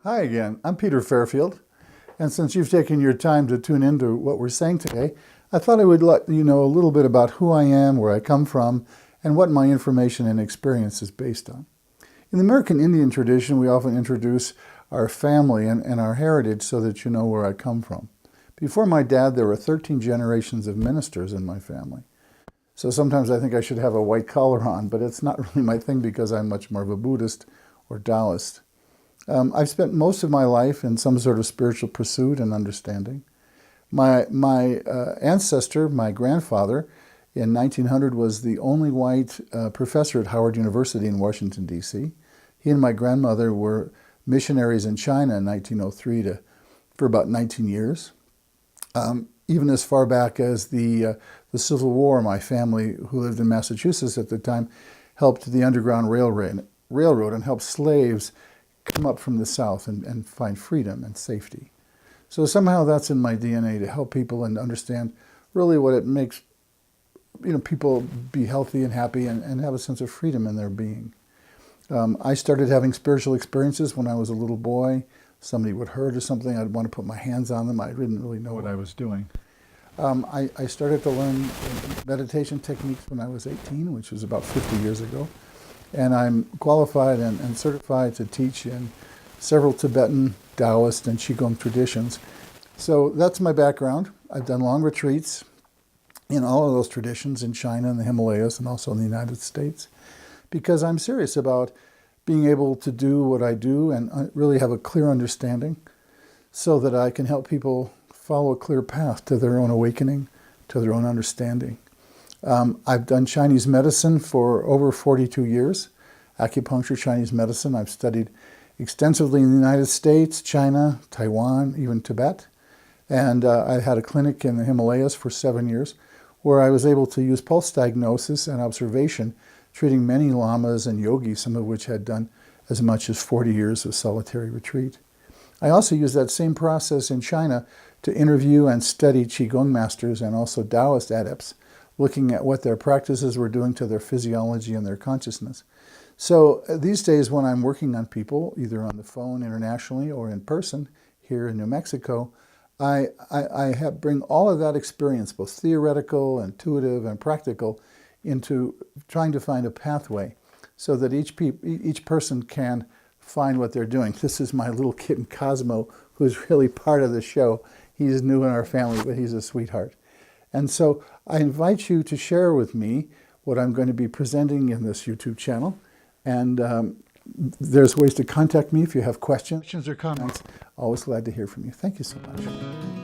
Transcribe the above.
Hi again, I'm Peter Fairfield, and since you've taken your time to tune into what we're saying today, I thought I would let you know a little bit about who I am, where I come from, and what my information and experience is based on. In the American Indian tradition, we often introduce our family and our heritage so that you know where I come from. Before my dad, there were 13 generations of ministers in my family. So sometimes I think I should have a white collar on, but it's not really my thing because I'm much more of a Buddhist or Taoist. I've spent most of my life in some sort of spiritual pursuit and understanding. My ancestor, my grandfather, in 1900 was the only white professor at Howard University in Washington, D.C. He and my grandmother were missionaries in China in 1903 for about 19 years. Even as far back as the Civil War, my family, who lived in Massachusetts at the time, helped the Underground Railroad and helped slaves come up from the South and find freedom and safety. So somehow that's in my DNA to help people and understand really what it makes people be healthy and happy and have a sense of freedom in their being. I started having spiritual experiences when I was a little boy. Somebody would hurt or something, I'd want to put my hands on them. I didn't really know what I was doing. I started to learn meditation techniques when I was 18, which was about 50 years ago. And I'm qualified and certified to teach in several Tibetan, Taoist, and Qigong traditions. So that's my background. I've done long retreats in all of those traditions in China and the Himalayas and also in the United States because I'm serious about being able to do what I do and really have a clear understanding so that I can help people follow a clear path to their own awakening, to their own understanding. I've done Chinese medicine for over 42 years, acupuncture, Chinese medicine. I've studied extensively in the United States, China, Taiwan, even Tibet. And I had a clinic in the Himalayas for 7 years where I was able to use pulse diagnosis and observation, treating many lamas and yogis, some of which had done as much as 40 years of solitary retreat. I also used that same process in China to interview and study Qigong masters and also Taoist adepts, looking at what their practices were doing to their physiology and their consciousness. So these days when I'm working on people, either on the phone internationally or in person here in New Mexico, I bring all of that experience, both theoretical, intuitive, and practical, into trying to find a pathway so that each person can find what they're doing. This is my little kitten Cosmo, who's really part of the show. He's new in our family, but he's a sweetheart. And so I invite you to share with me what I'm going to be presenting in this YouTube channel. And there's ways to contact me if you have questions or comments. Always glad to hear from you. Thank you so much.